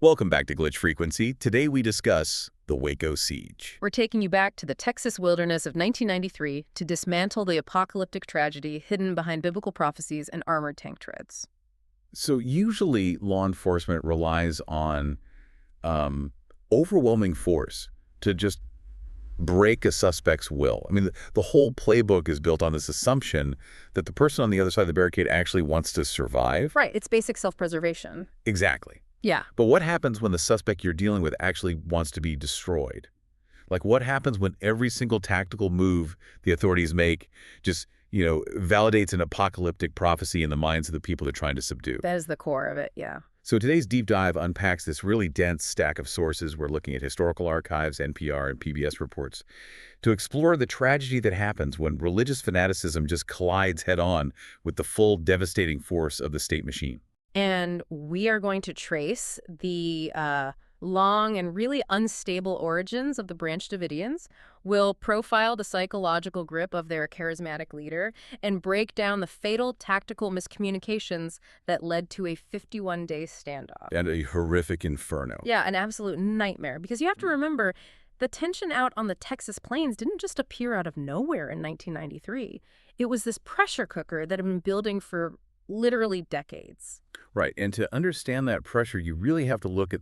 Welcome back to Glitch Frequency. Today we discuss the Waco Siege. We're taking you back to the Texas wilderness of 1993 to dismantle the apocalyptic tragedy hidden behind biblical prophecies and armored tank treads. So usually law enforcement relies on overwhelming force to just break a suspect's will. I mean, the whole playbook is built on this assumption that the person on the other side of the barricade actually wants to survive. Right, it's basic self-preservation. Exactly. Yeah. But what happens when the suspect you're dealing with actually wants to be destroyed? Like, what happens when every single tactical move the authorities make just, validates an apocalyptic prophecy in the minds of the people they're trying to subdue? That is the core of it, yeah. So today's deep dive unpacks this really dense stack of sources. We're looking at historical archives, NPR, and PBS reports to explore the tragedy that happens when religious fanaticism just collides head-on with the full devastating force of the state machine. And we are going to trace the long and really unstable origins of the Branch Davidians. We'll profile the psychological grip of their charismatic leader and break down the fatal tactical miscommunications that led to a 51-day standoff. And a horrific inferno. Yeah, an absolute nightmare. Because you have to remember, the tension out on the Texas plains didn't just appear out of nowhere in 1993. It was this pressure cooker that had been building for literally decades. Right, and to understand that pressure, you really have to look at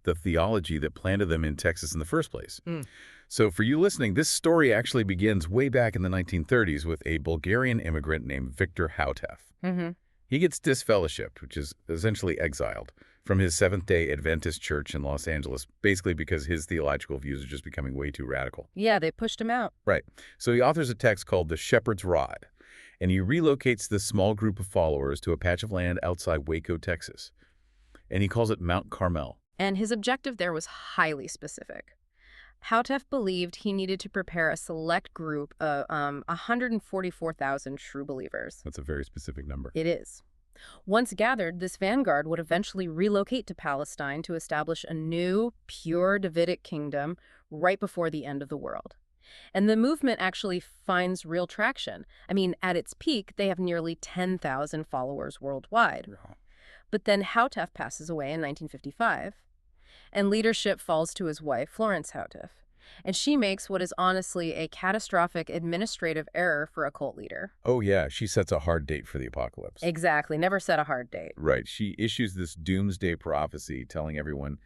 the theology that planted them in Texas in the first place. So for you listening, this story actually begins way back in the 1930s with a Bulgarian immigrant named Victor Hautef. He gets disfellowshipped, which is essentially exiled, from his Seventh-day Adventist church in Los Angeles, basically because his theological views are just becoming way too radical. Yeah, they pushed him out. Right. So he authors a text called The Shepherd's Rod, and he relocates this small group of followers to a patch of land outside Waco, Texas. And he calls it Mount Carmel. And his objective there was highly specific. Hautef believed he needed to prepare a select group of 144,000 true believers. That's a very specific number. It is. Once gathered, this vanguard would eventually relocate to Palestine to establish a new, pure Davidic kingdom right before the end of the world. And the movement actually finds real traction. I mean, at its peak, they have nearly 10,000 followers worldwide. Wow. But then Hautef passes away in 1955, and leadership falls to his wife, Florence Hautef. And she makes what is honestly a catastrophic administrative error for a cult leader. Oh, yeah. She sets a hard date for the apocalypse. Exactly. Never set a hard date. Right. She issues this doomsday prophecy telling everyone,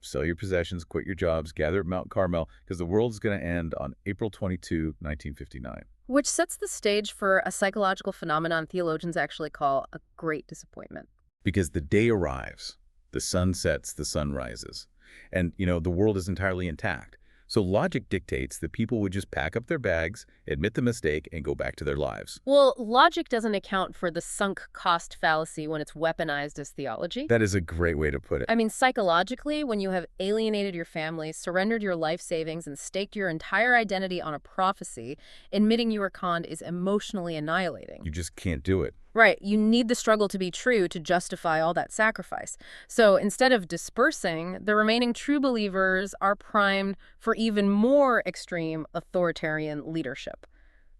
sell your possessions, quit your jobs, gather at Mount Carmel, because the world is going to end on April 22, 1959. Which sets the stage for a psychological phenomenon theologians actually call a great disappointment. Because the day arrives, the sun sets, the sun rises, and, the world is entirely intact. So logic dictates that people would just pack up their bags, admit the mistake, and go back to their lives. Well, logic doesn't account for the sunk cost fallacy when it's weaponized as theology. That is a great way to put it. I mean, psychologically, when you have alienated your family, surrendered your life savings, and staked your entire identity on a prophecy, admitting you were conned is emotionally annihilating. You just can't do it. Right. You need the struggle to be true to justify all that sacrifice. So instead of dispersing, the remaining true believers are primed for even more extreme authoritarian leadership.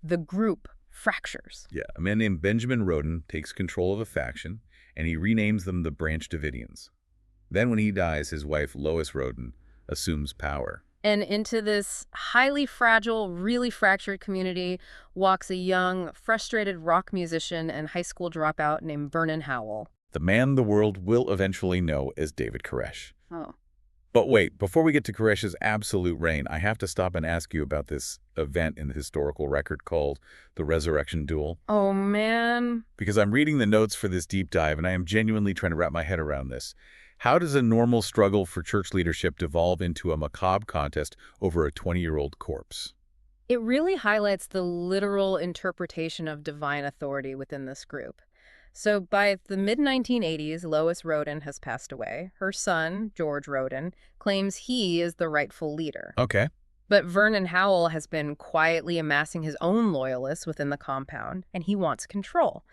The group fractures. Yeah, a man named Benjamin Roden takes control of a faction, and he renames them the Branch Davidians. Then when he dies, his wife, Lois Roden, assumes power. And into this highly fragile, really fractured community walks a young, frustrated rock musician and high school dropout named Vernon Howell. The man the world will eventually know as David Koresh. Oh. But wait, before we get to Koresh's absolute reign, I have to stop and ask you about this event in the historical record called the Resurrection Duel. Oh, man. Because I'm reading the notes for this deep dive, and I am genuinely trying to wrap my head around this. How does a normal struggle for church leadership devolve into a macabre contest over a 20-year-old corpse? It really highlights the literal interpretation of divine authority within this group. So by the mid-1980s, Lois Roden has passed away. Her son, George Roden, claims he is the rightful leader. Okay. But Vernon Howell has been quietly amassing his own loyalists within the compound, and he wants control.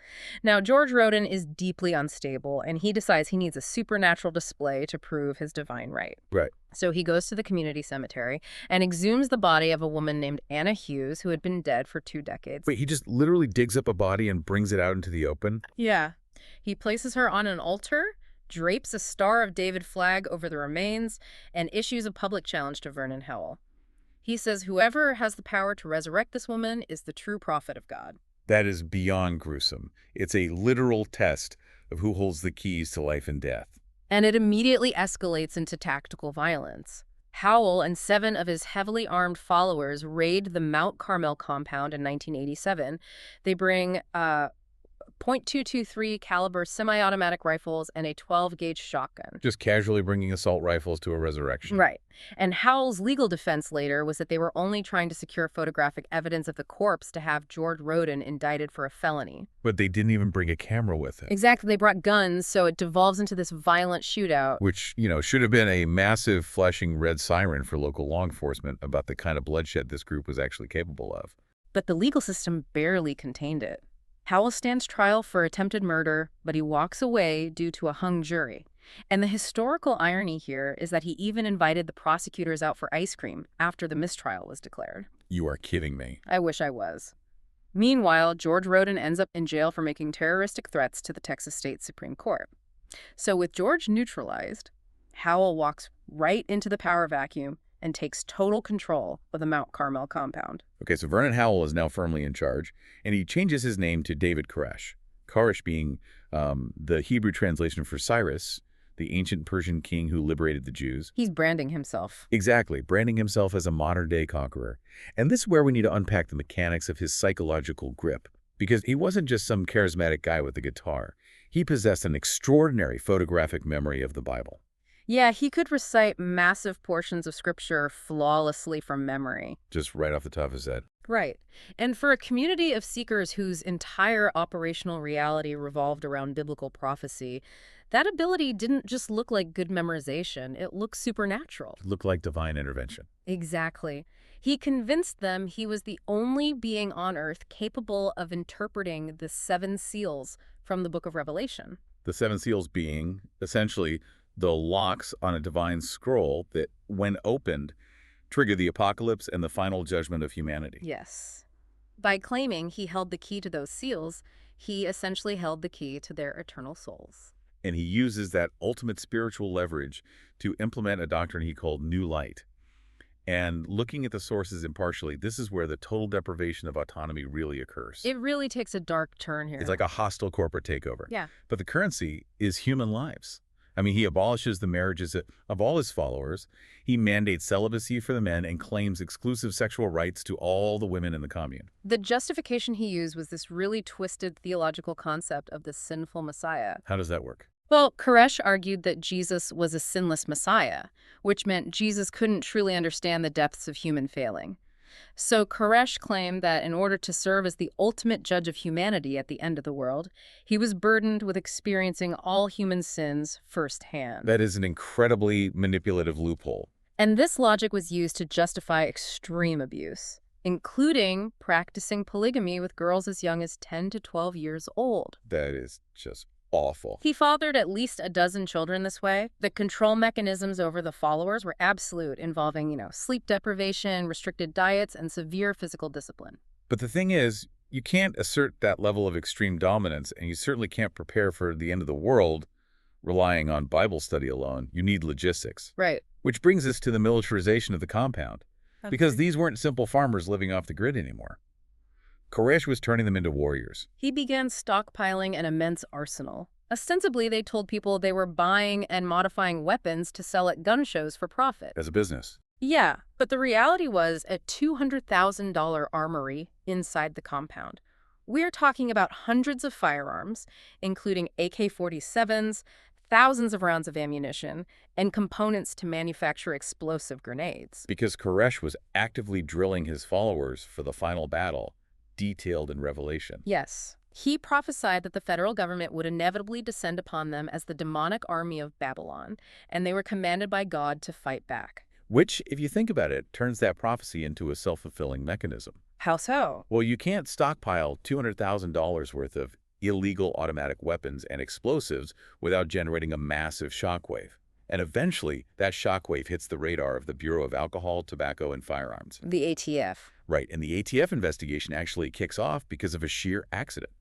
Now, George Roden is deeply unstable, and he decides he needs a supernatural display to prove his divine right. Right. So he goes to the community cemetery and exhumes the body of a woman named Anna Hughes, who had been dead for 2 decades. Wait, he just literally digs up a body and brings it out into the open? Yeah. He places her on an altar, drapes a Star of David flag over the remains, and issues a public challenge to Vernon Howell. He says whoever has the power to resurrect this woman is the true prophet of God. That is beyond gruesome. It's a literal test of who holds the keys to life and death. And it immediately escalates into tactical violence. Howell and 7 of his heavily armed followers raid the Mount Carmel compound in 1987. They bring .223 caliber semi-automatic rifles and a 12-gauge shotgun. Just casually bringing assault rifles to a resurrection. Right. And Howell's legal defense later was that they were only trying to secure photographic evidence of the corpse to have George Roden indicted for a felony. But they didn't even bring a camera with them. Exactly. They brought guns, so it devolves into this violent shootout. Which, should have been a massive flashing red siren for local law enforcement about the kind of bloodshed this group was actually capable of. But the legal system barely contained it. Howell stands trial for attempted murder, but he walks away due to a hung jury. And the historical irony here is that he even invited the prosecutors out for ice cream after the mistrial was declared. You are kidding me. I wish I was. Meanwhile, George Roden ends up in jail for making terroristic threats to the Texas State Supreme Court. So with George neutralized, Howell walks right into the power vacuum and takes total control of the Mount Carmel compound. Okay, so Vernon Howell is now firmly in charge, and he changes his name to David Koresh. Koresh being the Hebrew translation for Cyrus, the ancient Persian king who liberated the Jews. He's branding himself. Exactly, branding himself as a modern-day conqueror. And this is where we need to unpack the mechanics of his psychological grip, because he wasn't just some charismatic guy with a guitar. He possessed an extraordinary photographic memory of the Bible. Yeah, he could recite massive portions of scripture flawlessly from memory. Just right off the top of his head. Right. And for a community of seekers whose entire operational reality revolved around biblical prophecy, that ability didn't just look like good memorization, it looked supernatural. It looked like divine intervention. Exactly. He convinced them he was the only being on earth capable of interpreting the 7 seals from the book of Revelation. The 7 seals being, essentially, the locks on a divine scroll that, when opened, trigger the apocalypse and the final judgment of humanity. Yes. By claiming he held the key to those seals, he essentially held the key to their eternal souls. And he uses that ultimate spiritual leverage to implement a doctrine he called New Light. And looking at the sources impartially, this is where the total deprivation of autonomy really occurs. It really takes a dark turn here. It's like a hostile corporate takeover. Yeah. But the currency is human lives. I mean, he abolishes the marriages of all his followers. He mandates celibacy for the men and claims exclusive sexual rights to all the women in the commune. The justification he used was this really twisted theological concept of the sinful Messiah. How does that work? Well, Koresh argued that Jesus was a sinless Messiah, which meant Jesus couldn't truly understand the depths of human failing. So Koresh claimed that in order to serve as the ultimate judge of humanity at the end of the world, he was burdened with experiencing all human sins firsthand. That is an incredibly manipulative loophole. And this logic was used to justify extreme abuse, including practicing polygamy with girls as young as 10 to 12 years old. That is just awful. He fathered at least a dozen children this way. The control mechanisms over the followers were absolute, involving, sleep deprivation, restricted diets, and severe physical discipline. But the thing is, you can't assert that level of extreme dominance, and you certainly can't prepare for the end of the world relying on Bible study alone. You need logistics. Right. Which brings us to the militarization of the compound. Because these weren't simple farmers living off the grid anymore. Koresh was turning them into warriors. He began stockpiling an immense arsenal. Ostensibly, they told people they were buying and modifying weapons to sell at gun shows for profit. As a business. Yeah, but the reality was a $200,000 armory inside the compound. We're talking about hundreds of firearms, including AK-47s, thousands of rounds of ammunition, and components to manufacture explosive grenades. Because Koresh was actively drilling his followers for the final battle, detailed in Revelation. Yes. He prophesied that the federal government would inevitably descend upon them as the demonic army of Babylon, and they were commanded by God to fight back. Which, if you think about it, turns that prophecy into a self-fulfilling mechanism. How so? Well, you can't stockpile $200,000 worth of illegal automatic weapons and explosives without generating a massive shockwave. And eventually, that shockwave hits the radar of the Bureau of Alcohol, Tobacco, and Firearms. The ATF. Right, and the ATF investigation actually kicks off because of a sheer accident.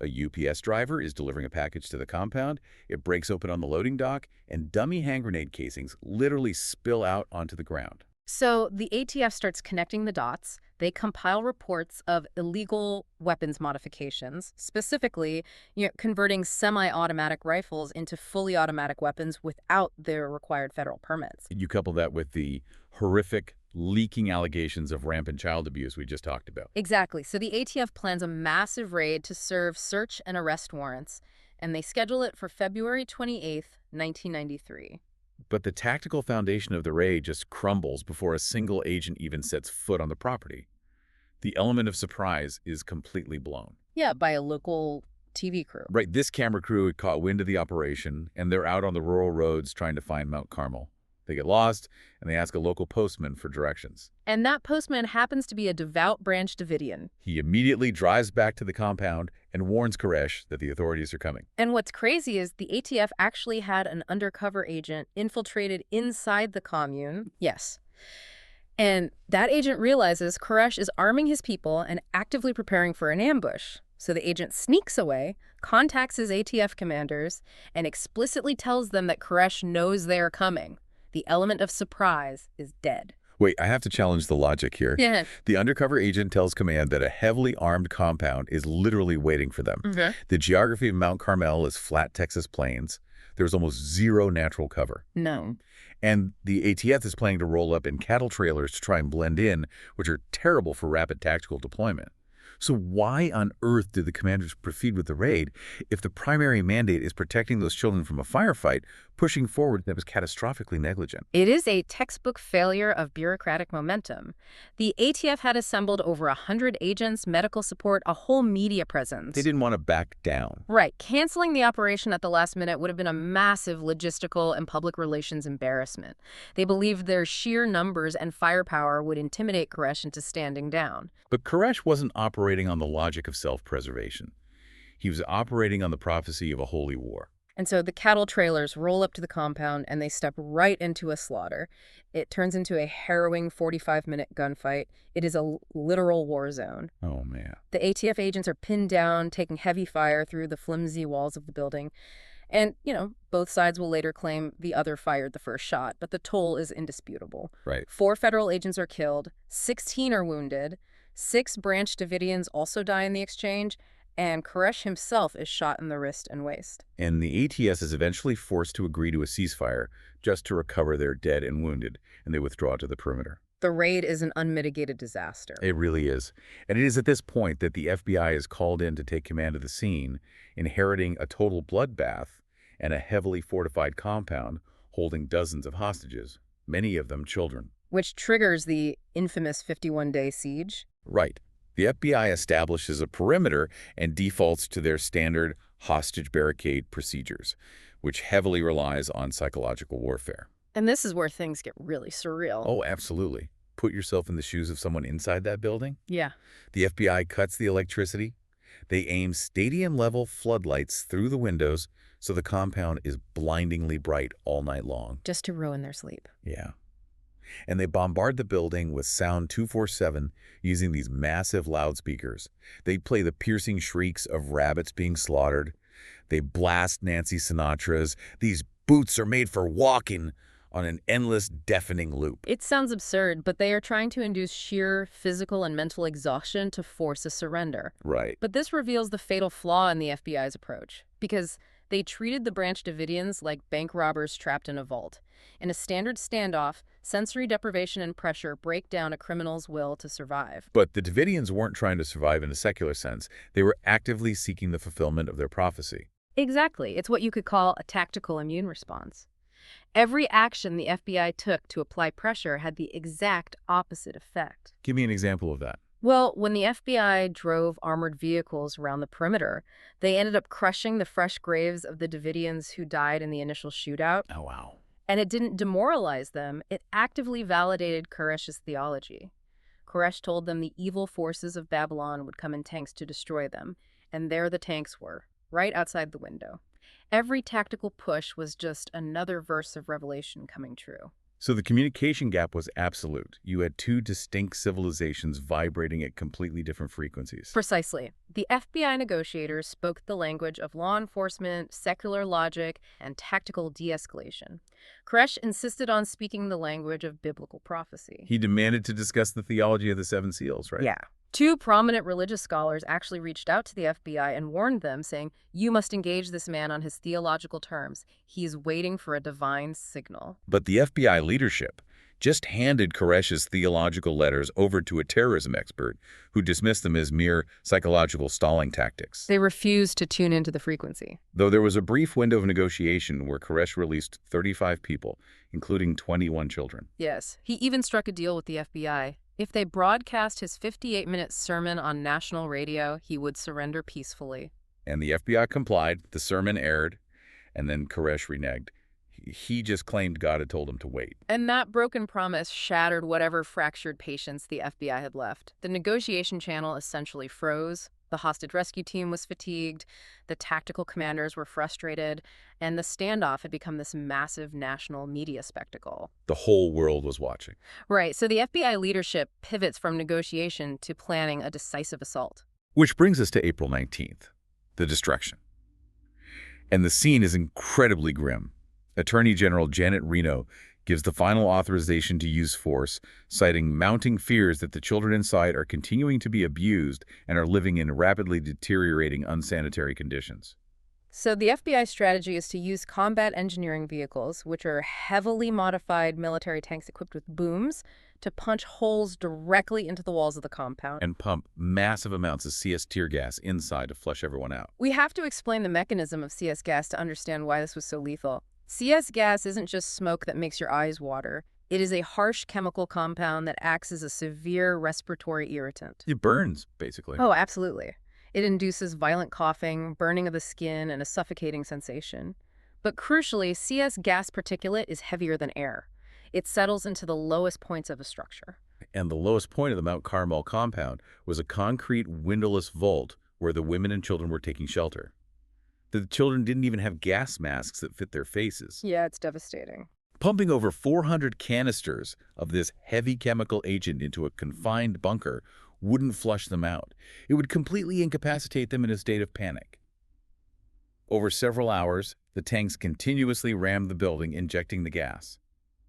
A UPS driver is delivering a package to the compound, it breaks open on the loading dock, and dummy hand grenade casings literally spill out onto the ground. So the ATF starts connecting the dots. They compile reports of illegal weapons modifications, specifically, converting semi-automatic rifles into fully automatic weapons without their required federal permits. You couple that with the horrific, leaking allegations of rampant child abuse we just talked about. Exactly. So the ATF plans a massive raid to serve search and arrest warrants, and they schedule it for February 28th, 1993. But the tactical foundation of the raid just crumbles before a single agent even sets foot on the property. The element of surprise is completely blown. Yeah, by a local TV crew. Right, this camera crew had caught wind of the operation, and they're out on the rural roads trying to find Mount Carmel. They get lost, and they ask a local postman for directions. And that postman happens to be a devout Branch Davidian. He immediately drives back to the compound and warns Koresh that the authorities are coming. And what's crazy is the ATF actually had an undercover agent infiltrated inside the commune. Yes. And that agent realizes Koresh is arming his people and actively preparing for an ambush. So the agent sneaks away, contacts his ATF commanders, and explicitly tells them that Koresh knows they are coming. The element of surprise is dead. Wait, I have to challenge the logic here. Yeah. The undercover agent tells command that a heavily armed compound is literally waiting for them. Okay. The geography of Mount Carmel is flat Texas plains. There's almost zero natural cover. No. And the ATF is planning to roll up in cattle trailers to try and blend in, which are terrible for rapid tactical deployment. So why on earth did the commanders proceed with the raid if the primary mandate is protecting those children from a firefight, pushing forward that was catastrophically negligent? It is a textbook failure of bureaucratic momentum. The ATF had assembled over 100 agents, medical support, a whole media presence. They didn't want to back down. Right. Canceling the operation at the last minute would have been a massive logistical and public relations embarrassment. They believed their sheer numbers and firepower would intimidate Koresh into standing down. But Koresh wasn't operating on the logic of self-preservation. He was operating on the prophecy of a holy war. And so the cattle trailers roll up to the compound and they step right into a slaughter. It turns into a harrowing 45-minute gunfight. It is a literal war zone. Oh, man. The ATF agents are pinned down, taking heavy fire through the flimsy walls of the building. And, both sides will later claim the other fired the first shot, but the toll is indisputable. Right. 4 federal agents are killed, 16 are wounded, 6 Branch Davidians also die in the exchange, and Koresh himself is shot in the wrist and waist. And the ATS is eventually forced to agree to a ceasefire just to recover their dead and wounded, and they withdraw to the perimeter. The raid is an unmitigated disaster. It really is. And it is at this point that the FBI is called in to take command of the scene, inheriting a total bloodbath and a heavily fortified compound holding dozens of hostages, many of them children. Which triggers the infamous 51-day siege. Right. The FBI establishes a perimeter and defaults to their standard hostage barricade procedures, which heavily relies on psychological warfare. And this is where things get really surreal. Oh, absolutely. Put yourself in the shoes of someone inside that building. Yeah. The FBI cuts the electricity. They aim stadium-level floodlights through the windows so the compound is blindingly bright all night long. Just to ruin their sleep. Yeah. And they bombard the building with sound 247 using these massive loudspeakers. They play the piercing shrieks of rabbits being slaughtered. They blast Nancy Sinatra's "These boots are made for walking" on an endless, deafening loop. It sounds absurd, but they are trying to induce sheer physical and mental exhaustion to force a surrender. Right. But this reveals the fatal flaw in the FBI's approach, because they treated the Branch Davidians like bank robbers trapped in a vault. In a standard standoff, sensory deprivation and pressure break down a criminal's will to survive. But the Davidians weren't trying to survive in a secular sense. They were actively seeking the fulfillment of their prophecy. Exactly. It's what you could call a tactical immune response. Every action the FBI took to apply pressure had the exact opposite effect. Give me an example of that. Well, when the FBI drove armored vehicles around the perimeter, they ended up crushing the fresh graves of the Davidians who died in the initial shootout. Oh, wow. And it didn't demoralize them. It actively validated Koresh's theology. Koresh told them the evil forces of Babylon would come in tanks to destroy them. And there the tanks were, right outside the window. Every tactical push was just another verse of Revelation coming true. So the communication gap was absolute. You had two distinct civilizations vibrating at completely different frequencies. Precisely. The FBI negotiators spoke the language of law enforcement, secular logic, and tactical de-escalation. Koresh insisted on speaking the language of biblical prophecy. He demanded to discuss the theology of the seven seals, right? Yeah. Two prominent religious scholars actually reached out to the FBI and warned them, saying, "You must engage this man on his theological terms. He is waiting for a divine signal." But the FBI leadership just handed Koresh's theological letters over to a terrorism expert who dismissed them as mere psychological stalling tactics. They refused to tune into the frequency. Though there was a brief window of negotiation where Koresh released 35 people, including 21 children. Yes. He even struck a deal with the FBI. If they broadcast his 58-minute sermon on national radio, he would surrender peacefully. And the FBI complied, the sermon aired, and then Koresh reneged. He just claimed God had told him to wait. And that broken promise shattered whatever fractured patience the FBI had left. The negotiation channel essentially froze. The hostage rescue team was fatigued, the tactical commanders were frustrated, and the standoff had become this massive national media spectacle. The whole world was watching. Right, so the FBI leadership pivots from negotiation to planning a decisive assault. Which brings us to April 19th, the destruction. And the scene is incredibly grim. Attorney General Janet Reno gives the final authorization to use force, citing mounting fears that the children inside are continuing to be abused and are living in rapidly deteriorating unsanitary conditions. So the FBI strategy is to use combat engineering vehicles, which are heavily modified military tanks equipped with booms, to punch holes directly into the walls of the compound. And pump massive amounts of CS tear gas inside to flush everyone out. We have to explain the mechanism of CS gas to understand why this was so lethal. CS gas isn't just smoke that makes your eyes water. It is a harsh chemical compound that acts as a severe respiratory irritant. It burns, basically. Oh, absolutely. It induces violent coughing, burning of the skin, and a suffocating sensation. But crucially, CS gas particulate is heavier than air. It settles into the lowest points of a structure. And the lowest point of the Mount Carmel compound was a concrete windowless vault where the women and children were taking shelter. The children didn't even have gas masks that fit their faces. Yeah, it's devastating. Pumping over 400 canisters of this heavy chemical agent into a confined bunker wouldn't flush them out. It would completely incapacitate them in a state of panic. Over several hours, the tanks continuously rammed the building, injecting the gas.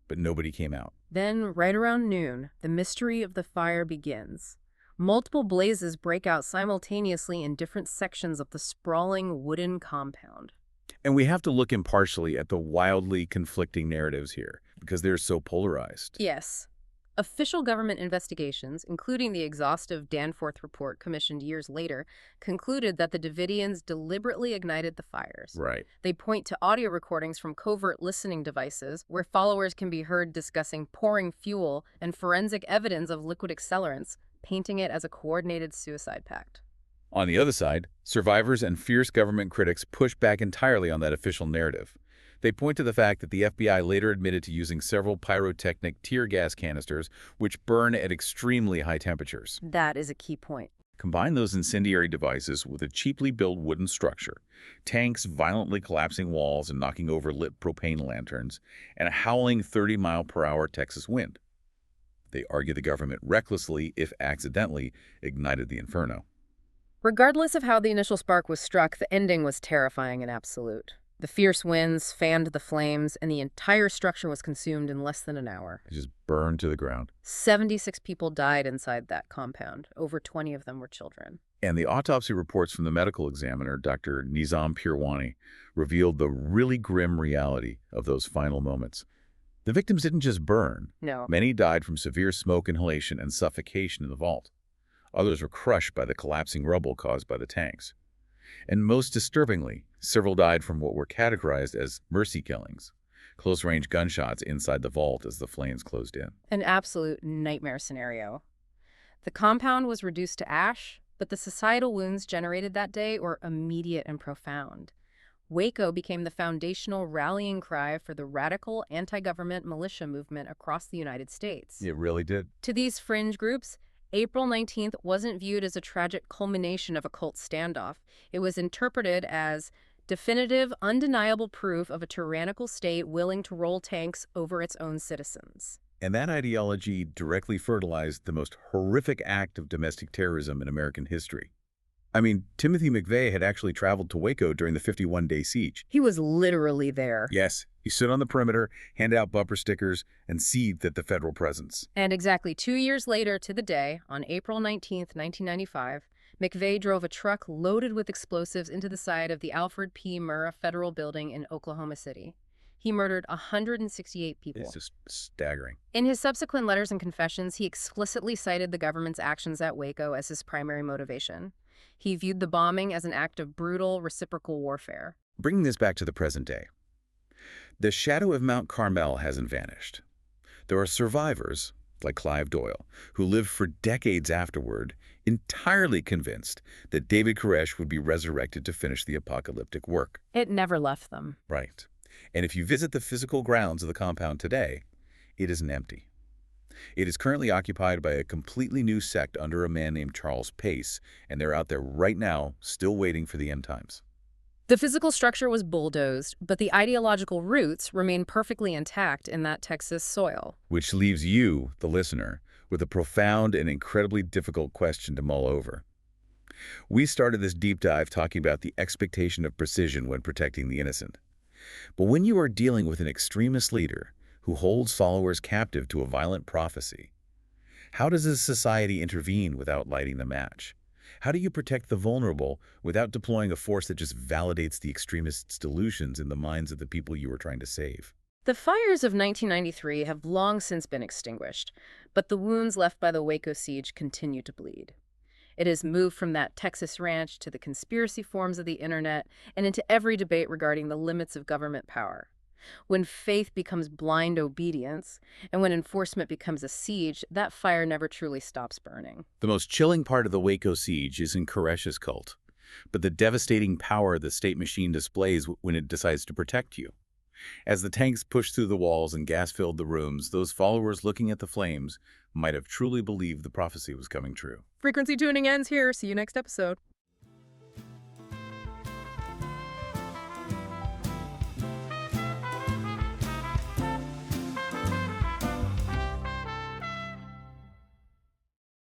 But nobody came out. Then, right around noon, the mystery of the fire begins. Multiple blazes break out simultaneously in different sections of the sprawling wooden compound. And we have to look impartially at the wildly conflicting narratives here, because they're so polarized. Yes. Official government investigations, including the exhaustive Danforth report commissioned years later, concluded that the Davidians deliberately ignited the fires. Right. They point to audio recordings from covert listening devices where followers can be heard discussing pouring fuel and forensic evidence of liquid accelerants, painting it as a coordinated suicide pact. On the other side, survivors and fierce government critics push back entirely on that official narrative. They point to the fact that the FBI later admitted to using several pyrotechnic tear gas canisters, which burn at extremely high temperatures. That is a key point. Combine those incendiary devices with a cheaply built wooden structure, tanks violently collapsing walls and knocking over lit propane lanterns, and a howling 30-mile-per-hour Texas wind. They argue the government recklessly, if accidentally, ignited the inferno. Regardless of how the initial spark was struck, the ending was terrifying and absolute. The fierce winds fanned the flames, and the entire structure was consumed in less than an hour. It just burned to the ground. 76 people died inside that compound. Over 20 of them were children. And the autopsy reports from the medical examiner, Dr. Nizam Pirwani, revealed the really grim reality of those final moments. The victims didn't just burn. No. Many died from severe smoke inhalation and suffocation in the vault. Others were crushed by the collapsing rubble caused by the tanks. And most disturbingly, several died from what were categorized as mercy killings, close-range gunshots inside the vault as the flames closed in. An absolute nightmare scenario. The compound was reduced to ash, but the societal wounds generated that day were immediate and profound. Waco became the foundational rallying cry for the radical anti-government militia movement across the United States. It really did. To these fringe groups, April 19th wasn't viewed as a tragic culmination of a cult standoff. It was interpreted as Definitive, undeniable proof of a tyrannical state willing to roll tanks over its own citizens. And that ideology directly fertilized the most horrific act of domestic terrorism in American history. I mean, Timothy McVeigh had actually traveled to Waco during the 51-day siege. He was literally there. Yes, he stood on the perimeter, handed out bumper stickers, and seethed at the federal presence. And exactly 2 years later to the day, on April 19th, 1995, McVeigh drove a truck loaded with explosives into the side of the Alfred P. Murrah Federal Building in Oklahoma City. He murdered 168 people. It's just staggering. In his subsequent letters and confessions, he explicitly cited the government's actions at Waco as his primary motivation. He viewed the bombing as an act of brutal, reciprocal warfare. Bringing this back to the present day, the shadow of Mount Carmel hasn't vanished. There are survivors, like Clive Doyle, who lived for decades afterward, entirely convinced that David Koresh would be resurrected to finish the apocalyptic work. It never left them. Right. And if you visit the physical grounds of the compound today, it isn't empty. It is currently occupied by a completely new sect under a man named Charles Pace, and they're out there right now, still waiting for the end times. The physical structure was bulldozed, but the ideological roots remain perfectly intact in that Texas soil. Which leaves you, the listener, with a profound and incredibly difficult question to mull over. We started this deep dive talking about the expectation of precision when protecting the innocent. But when you are dealing with an extremist leader who holds followers captive to a violent prophecy, how does a society intervene without lighting the match? How do you protect the vulnerable without deploying a force that just validates the extremists' delusions in the minds of the people you are trying to save? The fires of 1993 have long since been extinguished, but the wounds left by the Waco siege continue to bleed. It has moved from that Texas ranch to the conspiracy forums of the internet and into every debate regarding the limits of government power. When faith becomes blind obedience, and when enforcement becomes a siege, that fire never truly stops burning. The most chilling part of the Waco siege is in Koresh's cult, but the devastating power the state machine displays when it decides to protect you. As the tanks pushed through the walls and gas filled the rooms, those followers looking at the flames might have truly believed the prophecy was coming true. Frequency tuning ends here. See you next episode.